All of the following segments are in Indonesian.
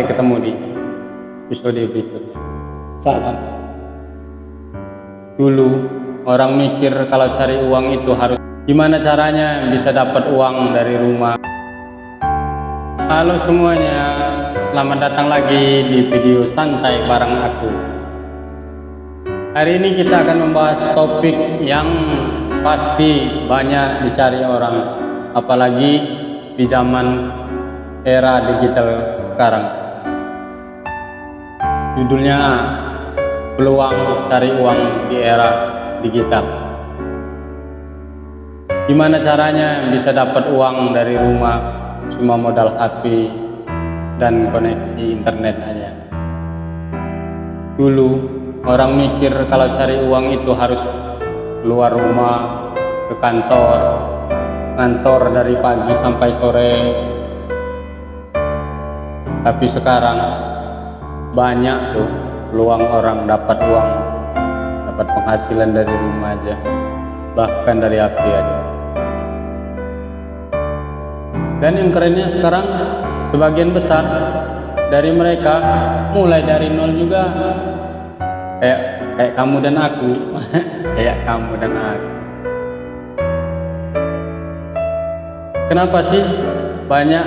ketemu di episode berikutnya. Salam. Dulu orang mikir kalau cari uang itu harus gimana caranya bisa dapat uang dari rumah. Halo semuanya, selamat datang lagi di video santai bareng aku. Hari ini kita akan membahas topik yang pasti banyak dicari orang, apalagi di zaman era digital sekarang. Judulnya peluang cari uang di era digital. Gimana caranya bisa dapat uang dari rumah cuma modal HP dan koneksi internet aja. Dulu orang mikir kalau cari uang itu harus keluar rumah ke kantor dari pagi sampai sore. Tapi sekarang banyak tuh peluang orang dapat uang, dapat penghasilan dari rumah aja, bahkan dari HP aja. Dan yang kerennya sekarang sebagian besar dari mereka mulai dari nol juga, kayak kamu dan aku. Kayak kamu dan aku. Kenapa sih banyak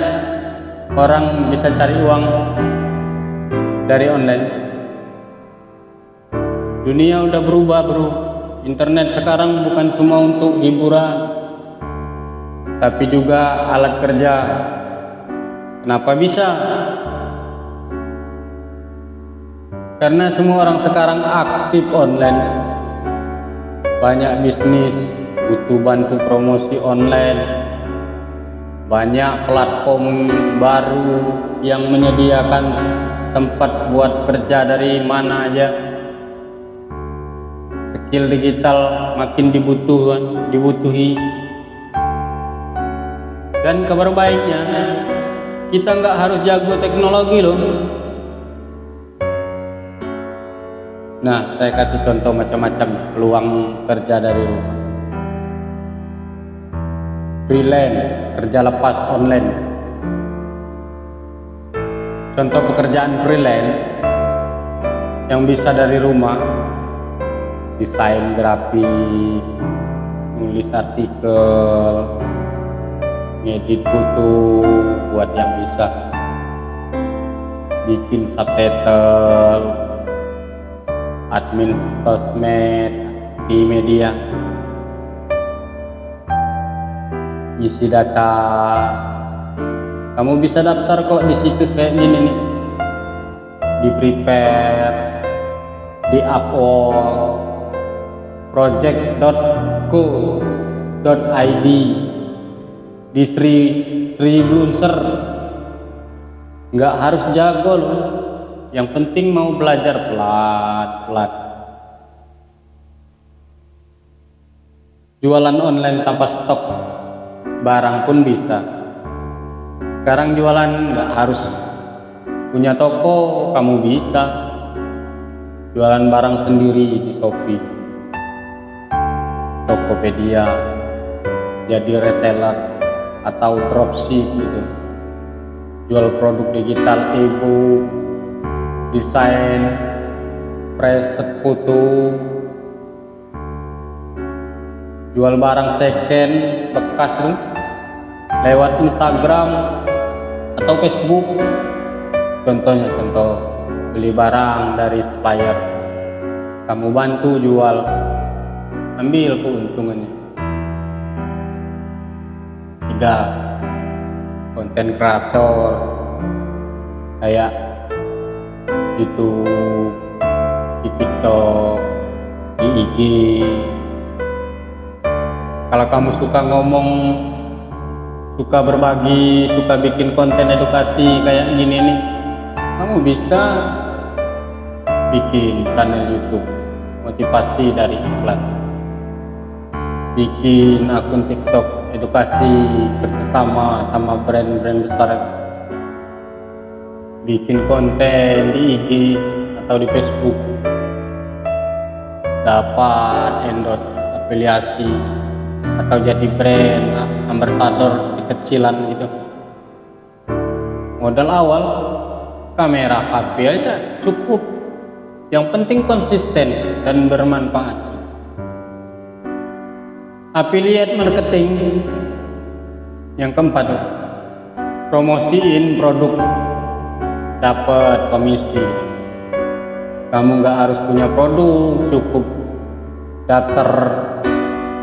orang bisa cari uang dari online? Dunia udah berubah bro. Internet sekarang bukan cuma untuk hiburan, tapi juga alat kerja. Kenapa bisa? Karena semua orang sekarang aktif online. Banyak bisnis butuh bantu promosi online. Banyak platform baru yang menyediakan tempat buat kerja dari mana aja. Skill digital makin dibutuhi. Dan kabar baiknya, kita nggak harus jago teknologi loh. Nah, saya kasih contoh macam-macam peluang kerja dari rumah. Freelance, kerja lepas online. Contoh pekerjaan freelance yang bisa dari rumah: desain grafik, nulis artikel, ngedit foto buat yang bisa, bikin subtitle, admin sosmed di media, isi data. Kamu bisa daftar kok di situs kayak gini nih, di Prepare, di Upwork, project.co.id, di Sri Blunser. Nggak harus jago loh, yang penting mau belajar pelan-pelan. Jualan online tanpa stok barang pun bisa. Sekarang jualan nggak harus punya toko, kamu bisa jualan barang sendiri di Shopee, Tokopedia, jadi reseller atau dropship gitu. Jual produk digital, e-book, desain, preset foto, jual barang second bekas nih lewat Instagram atau Facebook. Contohnya, beli barang dari supplier, kamu bantu jual, ambil keuntungannya. 3, konten kreator kayak YouTube, di TikTok, di IG. Kalau kamu suka ngomong, suka berbagi, suka bikin konten edukasi kayak gini nih, kamu bisa bikin channel YouTube motivasi dari iklan, bikin akun TikTok edukasi bersama sama brand-brand besar, bikin konten di IG atau di Facebook, dapat endorse afiliasi atau jadi brand ambassador kecilan gitu. Modal awal kamera HP aja cukup. Yang penting konsisten dan bermanfaat. Affiliate marketing yang keempat, promosiin produk, dapat komisi. Kamu nggak harus punya produk, cukup daftar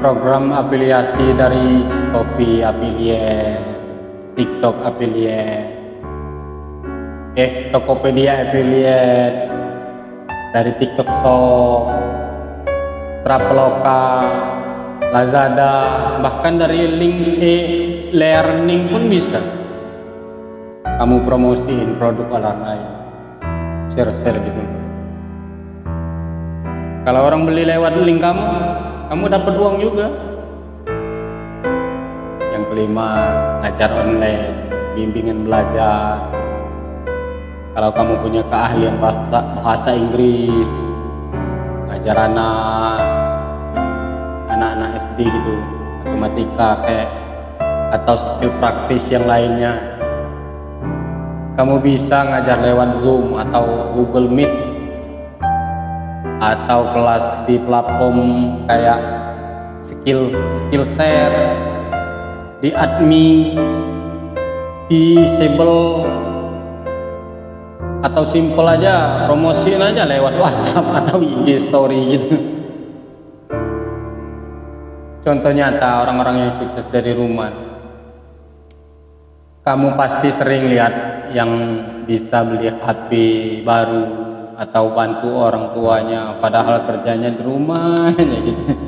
program afiliasi dari Shopee affiliate, TikTok affiliate, Tokopedia affiliate, dari TikTok Shop, Traveloka, Lazada, bahkan dari link e-learning pun bisa. Kamu promosiin produk orang lain, share-share gitu. Kalau orang beli lewat link kamu dapat uang juga. Yang kelima, ngajar online, bimbingan belajar. Kalau kamu punya keahlian bahasa Inggris, ngajar anak-anak SD gitu, matematika kayak, atau skill praktis yang lainnya, kamu bisa ngajar lewat Zoom atau Google Meet, atau kelas di platform kayak Skillshare, di Admi, di Sable, atau simple aja promosiin aja lewat WhatsApp atau IG story gitu. Contoh nyata orang-orang yang sukses dari rumah. Kamu pasti sering lihat yang bisa beli HP baru atau bantu orang tuanya, padahal kerjanya di rumah gitu.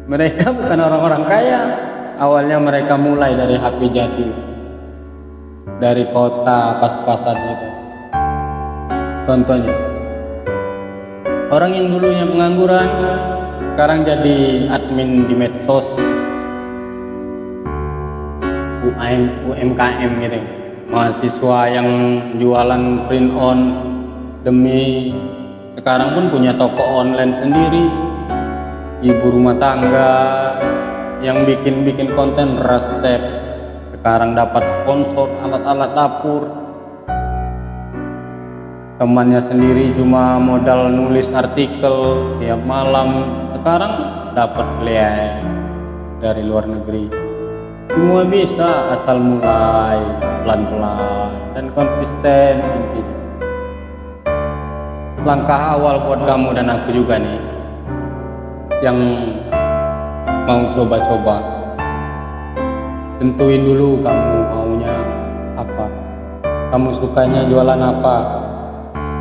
Mereka bukan orang-orang kaya. Awalnya mereka mulai dari HP jadul, dari kota pas-pasan gitu. Contohnya, orang yang dulunya pengangguran sekarang jadi admin di medsos, UMKM gitu. Mahasiswa yang jualan print on demi sekarang pun punya toko online sendiri. Ibu rumah tangga yang bikin konten resep sekarang dapat sponsor alat-alat dapur. Temannya sendiri cuma modal nulis artikel tiap malam, sekarang dapat klien dari luar negeri. Semua bisa asal mulai pelan-pelan dan konsisten. Langkah awal buat kamu dan aku juga nih yang mau coba-coba, tentuin dulu kamu maunya apa, kamu sukanya jualan apa,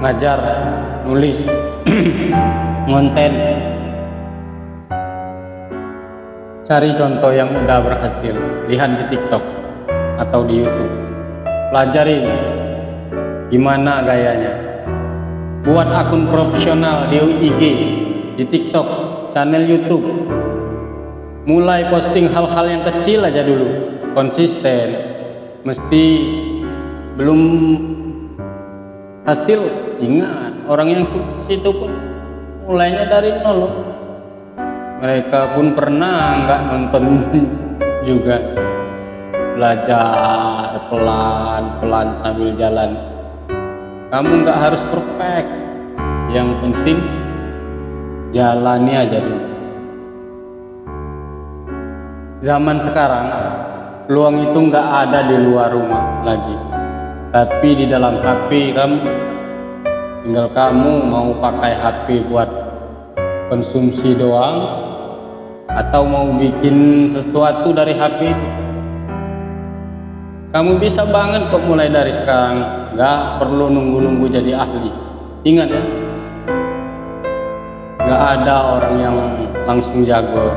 ngajar, nulis, konten. Cari contoh yang udah berhasil, lihat di TikTok atau di YouTube, pelajarin gimana gayanya, buat akun profesional di IG, di TikTok, channel YouTube, mulai posting hal-hal yang kecil aja dulu, konsisten. Mesti belum hasil, ingat orang yang sukses itu pun mulainya dari nol. Mereka pun pernah nggak nonton juga, belajar pelan-pelan sambil jalan. Kamu nggak harus perfect, yang penting jalani aja dulu. Zaman sekarang peluang itu nggak ada di luar rumah lagi, tapi di dalam HP kamu. Tinggal kamu mau pakai HP buat konsumsi doang atau mau bikin sesuatu dari HP itu. Kamu bisa banget kok mulai dari sekarang, nggak perlu nunggu-nunggu jadi ahli. Ingat ya, nggak ada orang yang langsung jago,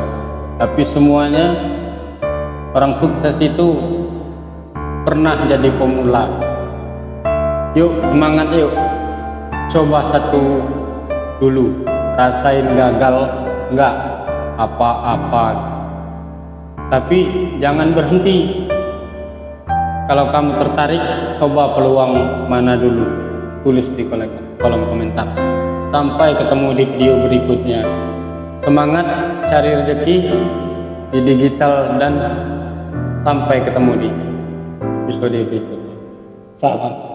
tapi semuanya orang sukses itu pernah jadi pemula. Yuk semangat, yuk coba satu dulu, rasain gagal nggak apa-apa, tapi jangan berhenti. Kalau kamu tertarik, coba peluang mana dulu, tulis di kolom komentar. Sampai ketemu di video berikutnya. Semangat cari rezeki di digital, dan sampai ketemu di episode berikutnya. Salam.